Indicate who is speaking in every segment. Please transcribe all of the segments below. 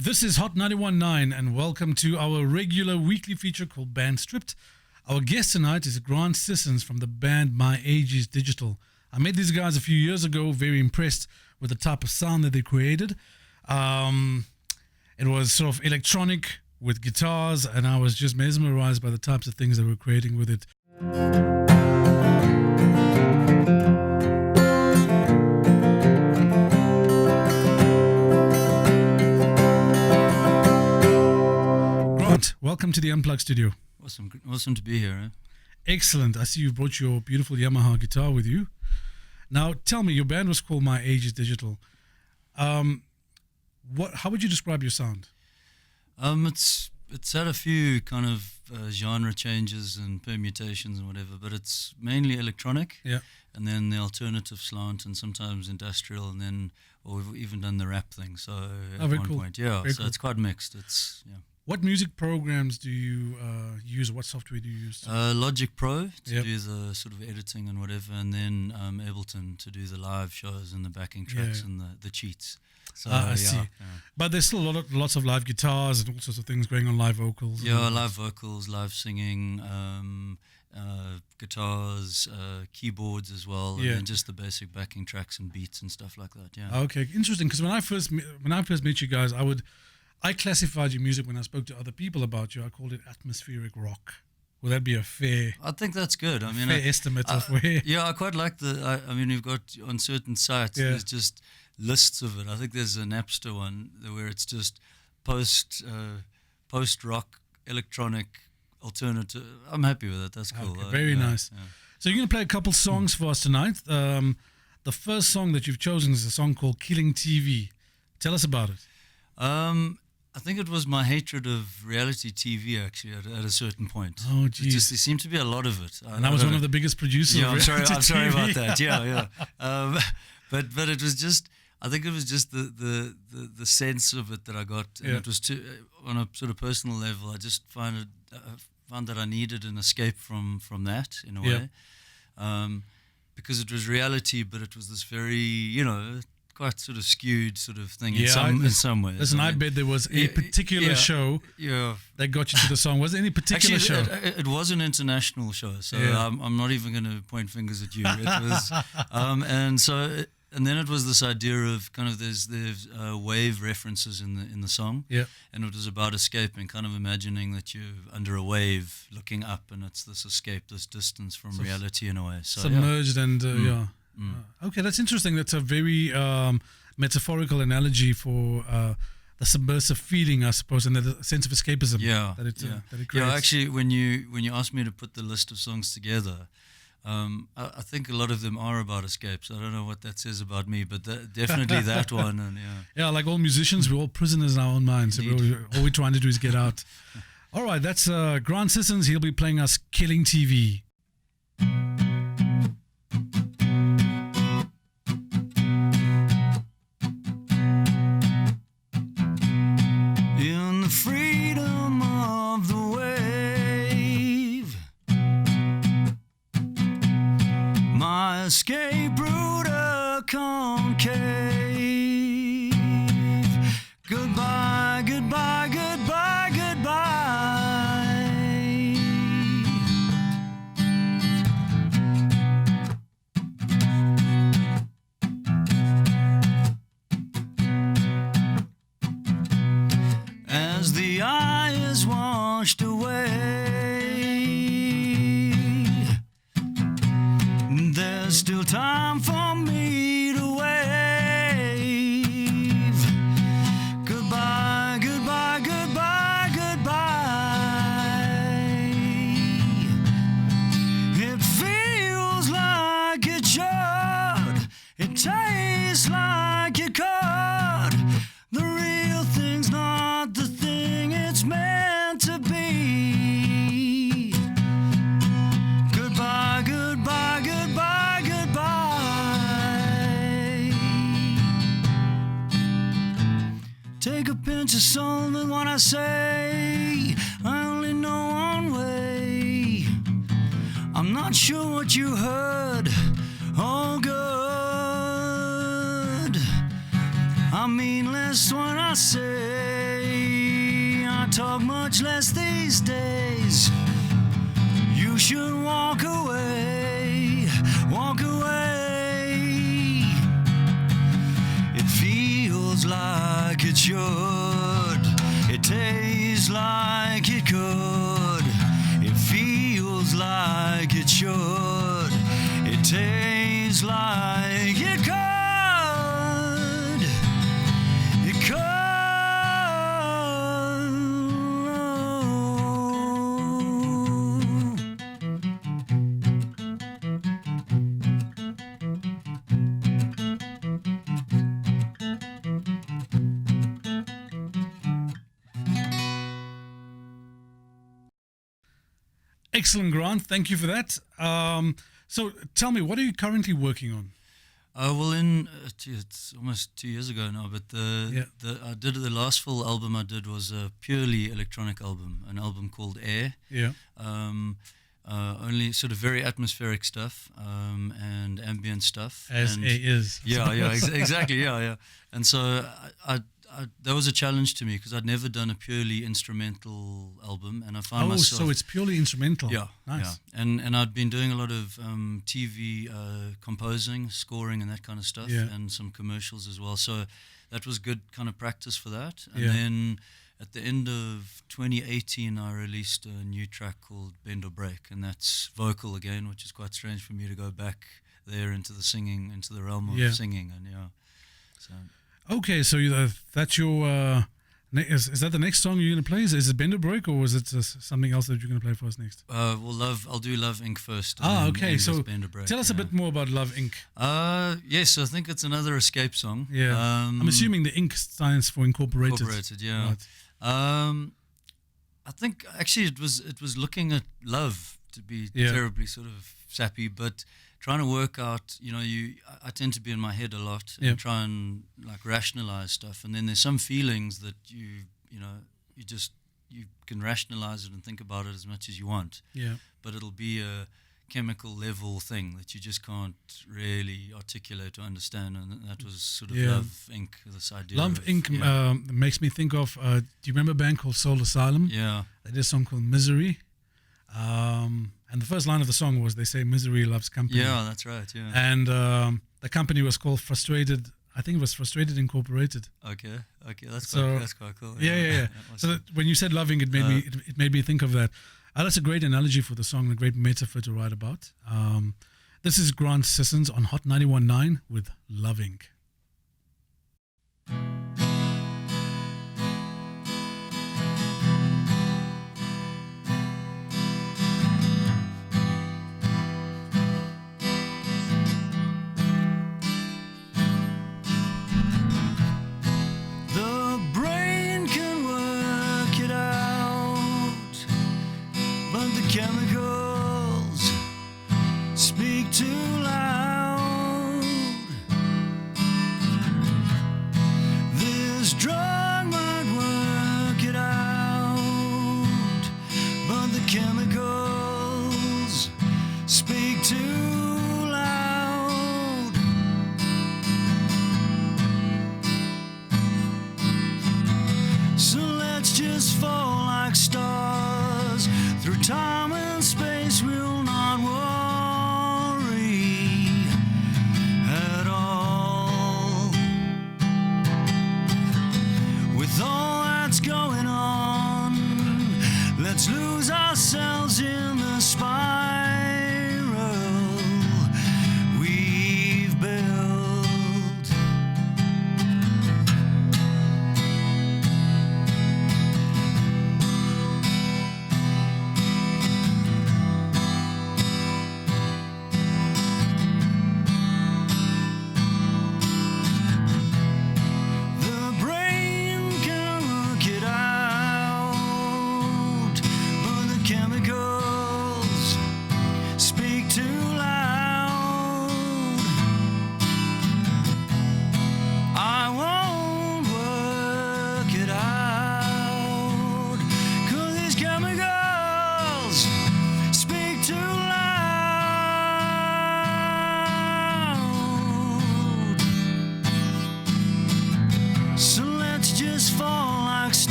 Speaker 1: This is Hot 91.9 and welcome to our regular weekly feature called Band Stripped. Our guest tonight is Grant Sissons from the band myageisdigital. I met these guys a few years ago, very impressed with the type of sound that they created. It was sort of electronic with guitars, and I was just mesmerized by the types of things they were creating with it. Grant, welcome to the Unplugged studio.
Speaker 2: Awesome to be here.
Speaker 1: Excellent. I see you brought your beautiful Yamaha guitar with you. Now, tell me, your band was called myageisdigital. How would you describe your sound?
Speaker 2: It's had a few kind of genre changes and permutations and whatever, but it's mainly electronic.
Speaker 1: Yeah.
Speaker 2: And then the alternative slant and sometimes industrial, and then we've even done the rap thing. So at one point, yeah.
Speaker 1: Very
Speaker 2: so
Speaker 1: cool.
Speaker 2: It's quite mixed.
Speaker 1: What music programs do you use? What software do you use?
Speaker 2: Logic Pro to
Speaker 1: Yep.
Speaker 2: do the sort of editing and whatever, and then Ableton to do the live shows and the backing tracks and the cheats. So
Speaker 1: I see. But there's still lots of live guitars and all sorts of things going on, live vocals.
Speaker 2: Yeah, live vocals, live singing, guitars, keyboards as well, and then just the basic backing tracks and beats and stuff like that. Yeah.
Speaker 1: Okay, interesting. Because when I first met you guys, I classified your music when I spoke to other people about you. I called it atmospheric rock. Would that be a fair?
Speaker 2: I think that's good. I mean,
Speaker 1: fair estimate of where.
Speaker 2: Yeah, I quite like I mean, you've got on certain sites. There's just lists of it. I think there's a Napster one where it's just post rock, electronic, alternative. I'm happy with it. That's cool.
Speaker 1: Okay, very nice. Yeah. So you're going to play a couple songs for us tonight. The first song that you've chosen is a song called "Killing TV." Tell us about it.
Speaker 2: I think it was my hatred of reality TV actually at a certain point.
Speaker 1: Oh, geez.
Speaker 2: There seemed to be a lot of it.
Speaker 1: And I was one of the biggest producers.
Speaker 2: Yeah,
Speaker 1: of
Speaker 2: I'm sorry about
Speaker 1: TV.
Speaker 2: that. Yeah. But it was just. I think it was just the sense of it that I got, and it was on a sort of personal level. I just found that I needed an escape from that in a way, because it was reality, but it was this very quite sort of skewed sort of thing in some ways.
Speaker 1: Listen, I bet there was a particular show that got you to the song. Was there any particular show?
Speaker 2: It was an international show, so I'm not even going to point fingers at you. It was, and then it was this idea of kind of there's wave references in the song, and it was about escaping, kind of imagining that you're under a wave looking up, and it's this escape, this distance from reality in a way. So,
Speaker 1: submerged and okay, that's interesting. That's a very metaphorical analogy for the submersive feeling, I suppose, and the sense of escapism that it creates.
Speaker 2: Yeah, actually, when you asked me to put the list of songs together, I think a lot of them are about escapes. I don't know what that says about me, but definitely that one. And
Speaker 1: yeah, like all musicians, we're all prisoners in our own minds. So all we're trying to do is get out. All right, that's Grant Sissons. He'll be playing us "Killing TV."
Speaker 2: In the freedom of the wave, my escape route a concave. Goodbye, goodbye, goodbye, goodbye. As the eye is washed away, there's still time for me to wave. Goodbye, goodbye, goodbye, goodbye. It feels like it should. It tastes like it could. The real thing's not the thing it's meant to be. Goodbye, goodbye, goodbye, goodbye. Take a pinch of salt in what I say. I only know one way. I'm not sure what you heard. Oh, good. I mean less when I say talk much less these days. You should walk away, walk away. It feels like it should, it tastes like it could. It feels like it should, it tastes like it could. It could.
Speaker 1: Excellent, Grant. Thank you for that. So tell me, what are you currently working on?
Speaker 2: Well, it's almost 2 years ago now, but the last full album I did was a purely electronic album, an album called Air.
Speaker 1: Yeah.
Speaker 2: Only sort of very atmospheric stuff and ambient stuff.
Speaker 1: As
Speaker 2: and
Speaker 1: A is.
Speaker 2: Yeah, exactly, yeah. And so that was a challenge to me because I'd never done a purely instrumental album, and I found myself.
Speaker 1: Oh, so it's purely instrumental.
Speaker 2: Yeah,
Speaker 1: nice.
Speaker 2: Yeah. And I'd been doing a lot of TV composing, scoring, and that kind of stuff, and some commercials as well. So that was good kind of practice for that. And then at the end of 2018, I released a new track called Bend or Break, and that's vocal again, which is quite strange for me to go back there into the singing, into the realm of singing, and so.
Speaker 1: Okay, so that's your. Is that the next song you're going to play? Is it Bend or Break, or is it something else that you're going to play for us next?
Speaker 2: I'll do Love Inc. first.
Speaker 1: Okay. So
Speaker 2: Bend or Break,
Speaker 1: tell us a bit more about Love Inc.
Speaker 2: Yes, I think it's another escape song.
Speaker 1: Yeah. I'm assuming the Inc. stands for Incorporated.
Speaker 2: Incorporated, yeah.
Speaker 1: Right.
Speaker 2: I think actually it was looking at love, to be terribly sort of sappy, but trying to work out, I tend to be in my head a lot and try and like rationalize stuff, and then there's some feelings that you can rationalize it and think about it as much as you want.
Speaker 1: Yeah.
Speaker 2: But it'll be a chemical level thing that you just can't really articulate or understand, and that was sort of Love Inc. This idea.
Speaker 1: Love Inc. Makes me think of. Do you remember a band called Soul Asylum?
Speaker 2: Yeah.
Speaker 1: They did a song called Misery. And the first line of the song was, they say misery loves company.
Speaker 2: Yeah, that's right, yeah.
Speaker 1: And the company was called Frustrated. I think it was Frustrated Incorporated.
Speaker 2: Okay, that's quite cool.
Speaker 1: Yeah. So that when you said loving, it made me think of that. That's a great analogy for the song, a great metaphor to write about. This is Grant Sissons on Hot 91.9 with Loving.
Speaker 2: Chemicals speak too loud. This drug might work it out, but the chemicals speak too loud. So let's just fall like stars through time and space. We'll not worry at all. With all that's going on, let's lose ourselves in the spiral we've built.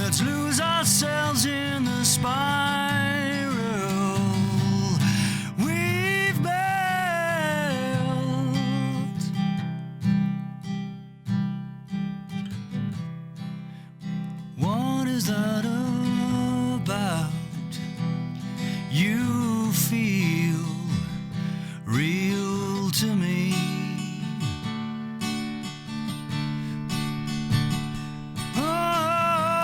Speaker 2: let's lose ourselves in the spiral we've built. What is that about? You feel real to me. Oh,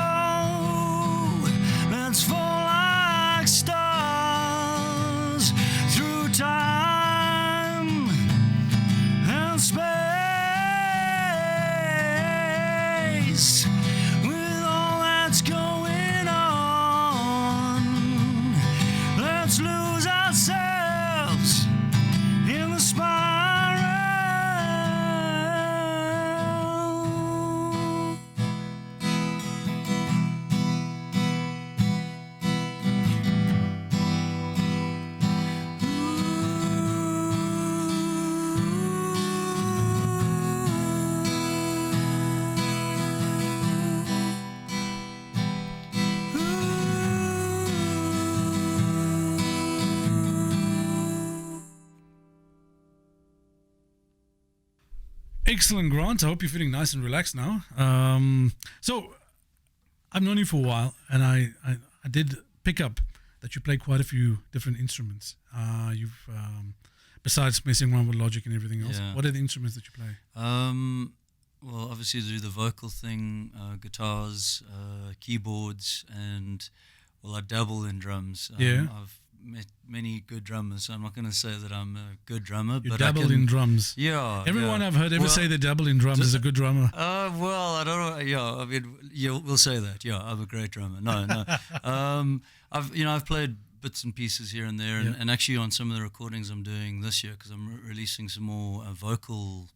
Speaker 2: let's fall like stars through time and space. With all that's going on, let's lose ourselves in the spiral.
Speaker 1: Excellent, Grant. I hope you're feeling nice and relaxed now. So, I've known you for a while, and I did pick up that you play quite a few different instruments. You've besides messing around with Logic and everything else.
Speaker 2: Yeah.
Speaker 1: What are the instruments that you play?
Speaker 2: Well, obviously do the vocal thing, guitars, keyboards, and well, I dabble in drums.
Speaker 1: Yeah.
Speaker 2: I've met many good drummers, so I'm not going to say that I'm a good drummer.
Speaker 1: You
Speaker 2: but
Speaker 1: dabbled
Speaker 2: I can,
Speaker 1: in drums.
Speaker 2: Yeah.
Speaker 1: Everyone
Speaker 2: yeah.
Speaker 1: I've heard ever say they dabble in drums is a good drummer.
Speaker 2: Well, I don't know. Yeah, I mean, yeah, we'll say that. Yeah, I'm a great drummer. No. I've played bits and pieces here and there, and actually on some of the recordings I'm doing this year, because I'm releasing some more vocal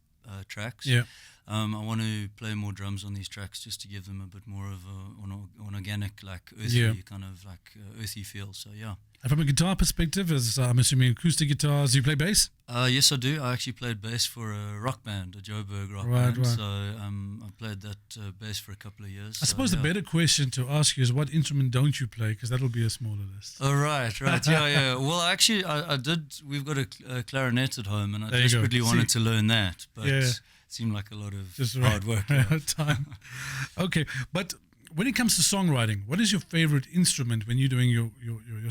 Speaker 2: tracks.
Speaker 1: Yeah.
Speaker 2: I want to play more drums on these tracks just to give them a bit more of an organic, like earthy kind of like earthy feel. So yeah.
Speaker 1: And from a guitar perspective, as I'm assuming acoustic guitars, do you play bass?
Speaker 2: Yes, I do. I actually played bass for a rock band, a Joburg rock
Speaker 1: Right,
Speaker 2: band.
Speaker 1: right.
Speaker 2: So I played that bass for a couple of years.
Speaker 1: I suppose the better question to ask you is what instrument don't you play? Because that'll be a smaller list.
Speaker 2: Oh, right. Yeah. Well, actually, I did. We've got a clarinet at home, and I
Speaker 1: There you go.
Speaker 2: desperately wanted to learn that, but
Speaker 1: Yeah.
Speaker 2: it seemed like a lot of
Speaker 1: Just
Speaker 2: hard work. Yeah.
Speaker 1: time. Okay, but when it comes to songwriting, what is your favorite instrument when you're doing your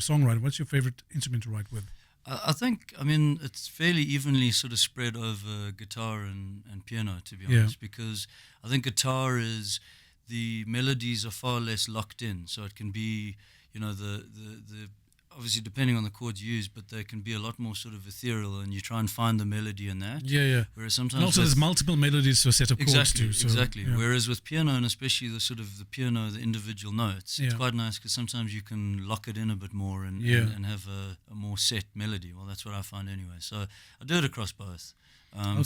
Speaker 1: songwriting? What's your favorite instrument to write with?
Speaker 2: I think, it's fairly evenly sort of spread over guitar and piano, to be honest, because I think guitar is, the melodies are far less locked in, so it can be, the obviously depending on the chords used, but they can be a lot more sort of ethereal, and you try and find the melody in that.
Speaker 1: Yeah.
Speaker 2: Whereas sometimes,
Speaker 1: And also there's multiple melodies to a set of chords too. So,
Speaker 2: Exactly.
Speaker 1: yeah.
Speaker 2: Whereas with piano, and especially the sort of the piano, the individual notes, it's quite nice because sometimes you can lock it in a bit more and have a more set melody. Well, that's what I find anyway. So I do it across both. I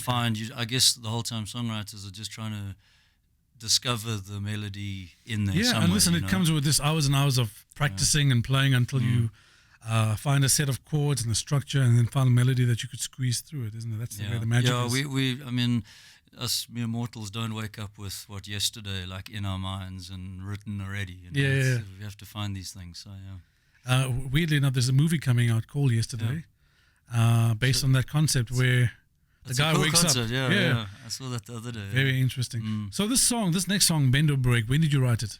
Speaker 2: guess the whole time songwriters are just trying to discover the melody in there somewhere.
Speaker 1: And listen, it comes with this hours and hours of practicing and playing until you find a set of chords and a structure, and then find a melody that you could squeeze through it, isn't it? That's the way the magic is.
Speaker 2: Us mere mortals don't wake up with what yesterday, like in our minds and written already.
Speaker 1: Yeah.
Speaker 2: We have to find these things. So
Speaker 1: Weirdly enough, there's a movie coming out called Yesterday, based on that concept where the guy wakes
Speaker 2: concept,
Speaker 1: up.
Speaker 2: Yeah. I saw that the other day.
Speaker 1: Very interesting. So this next song, Bend or Break, when did you write it?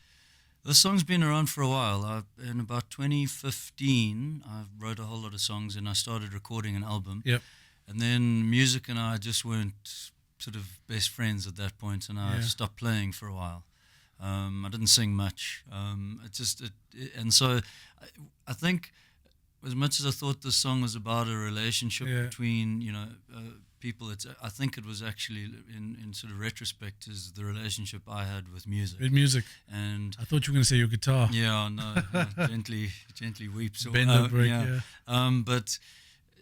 Speaker 2: This song's been around for a while. In about 2015, I wrote a whole lot of songs, and I started recording an album.
Speaker 1: Yep.
Speaker 2: And then music and I just weren't sort of best friends at that point, and I stopped playing for a while. I didn't sing much. I think, as much as I thought this song was about a relationship between people, I think it was actually in sort of retrospect is the relationship I had with music.
Speaker 1: With music.
Speaker 2: And
Speaker 1: I thought you were going to say your guitar.
Speaker 2: Yeah, no, gently weeps.
Speaker 1: Bend or break.
Speaker 2: But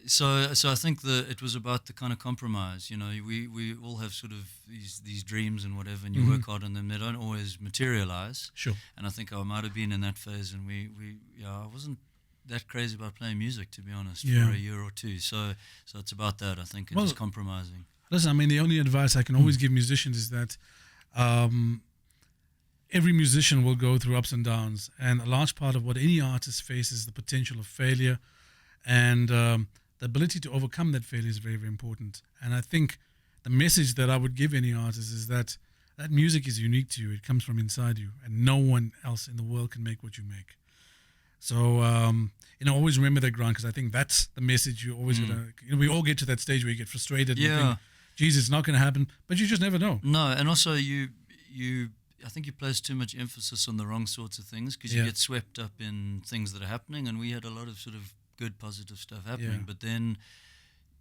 Speaker 2: so I think it was about the kind of compromise. We all have sort of these dreams and whatever, and you work hard on them. They don't always materialize.
Speaker 1: Sure.
Speaker 2: And I think I might have been in that phase, and I wasn't that crazy about playing music, to be honest, for a year or two. So it's about that, I think, and just compromising.
Speaker 1: Listen, the only advice I can always give musicians is that every musician will go through ups and downs, and a large part of what any artist faces is the potential of failure, and the ability to overcome that failure is very, very important. And I think the message that I would give any artist is that music is unique to you. It comes from inside you, and no one else in the world can make what you make. So, always remember that, Grant, because I think that's the message you always gotta. We all get to that stage where you get frustrated. And you think, geez, it's not going to happen, but you just never know.
Speaker 2: No, and also I think you place too much emphasis on the wrong sorts of things because you get swept up in things that are happening, and we had a lot of sort of good, positive stuff happening, but then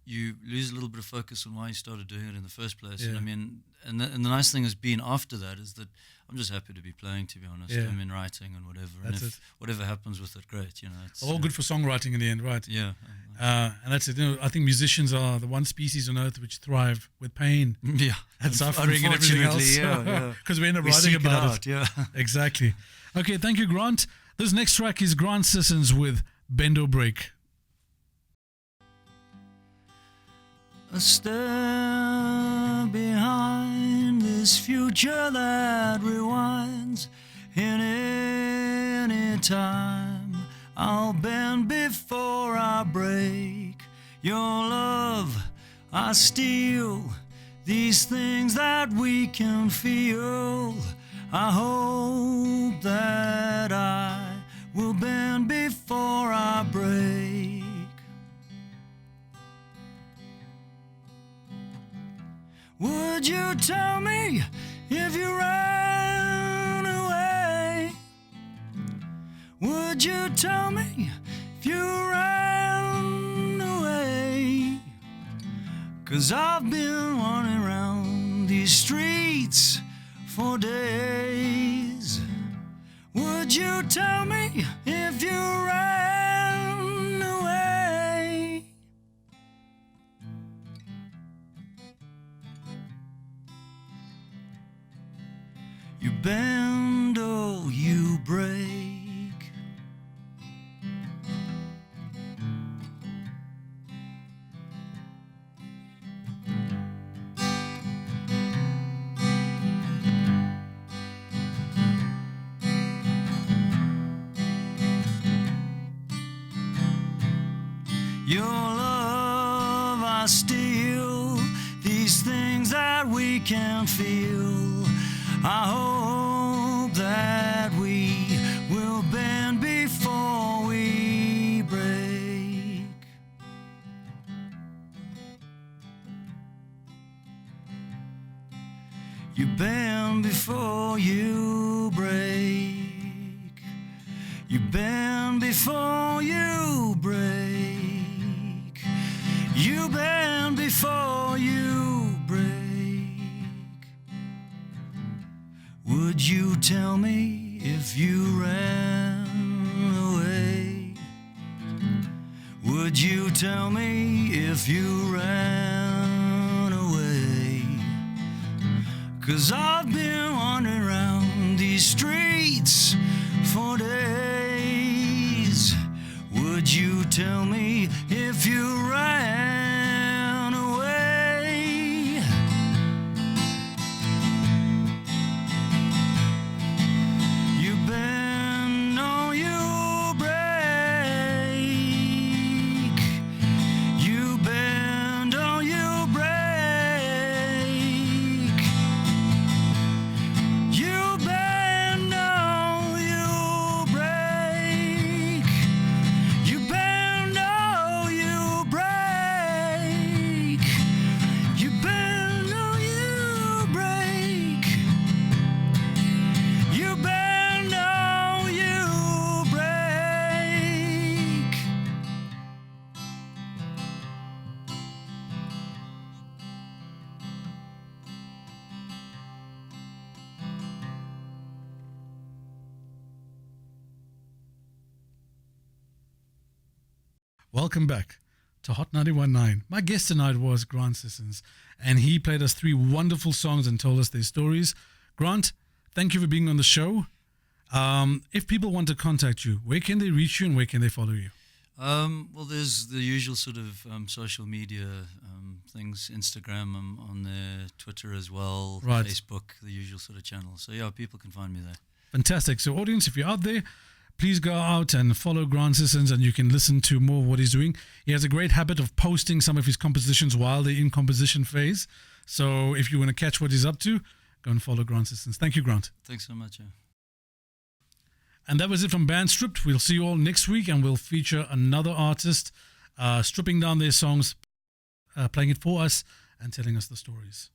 Speaker 2: you lose a little bit of focus on why you started doing it in the first place. And I mean, and the nice thing has been after that is that I'm just happy to be playing, to be honest. I'm in writing and whatever.
Speaker 1: That's
Speaker 2: and if whatever happens with it, great, It's
Speaker 1: all good for songwriting in the end, right?
Speaker 2: Yeah.
Speaker 1: And that's it. I think musicians are the one species on earth which thrive with pain and suffering and everything else. Because we end up writing about it. Exactly. Okay, thank you, Grant. This next track is Grant Sissons with Bend or Break.
Speaker 2: A step behind this future that rewinds. In any time I'll bend before I break. Your love I steal, these things that we can feel. I hope that I will bend before I break. Would you tell me if you ran away? Would you tell me if you ran away? 'Cause I've been running around these streets for days. Would you tell me if you ran away? You bend or you break. Your love I steal, these things that we can feel. I hope that we will bend before we break. You bend before you break. You bend before you break. You bend before you break. Would you tell me if you ran away? Would you tell me if you ran away? 'Cause I've been wandering around these streets for days. Would you tell me if you ran away? You bend or you break. You bend or you break. You bend or you break. You bend or you break. You bend or you break. You bend or you break.
Speaker 1: Welcome back to Hot 91.9. My guest tonight was Grant Sissons, and he played us 3 wonderful songs and told us their stories. Grant, thank you for being on the show. If people want to contact you, where can they reach you and where can they follow you?
Speaker 2: Well, there's the usual sort of social media things. Instagram, I'm on there, Twitter as well,
Speaker 1: Right.
Speaker 2: Facebook, the usual sort of channels. So yeah, people can find me there.
Speaker 1: Fantastic. So audience, if you're out there, please go out and follow Grant Sissons, and you can listen to more of what he's doing. He has a great habit of posting some of his compositions while they're in composition phase. So if you want to catch what he's up to, go and follow Grant Sissons. Thank you, Grant.
Speaker 2: Thanks so much. Yeah.
Speaker 1: And that was it from Band Stripped. We'll see you all next week, and we'll feature another artist stripping down their songs, playing it for us, and telling us the stories.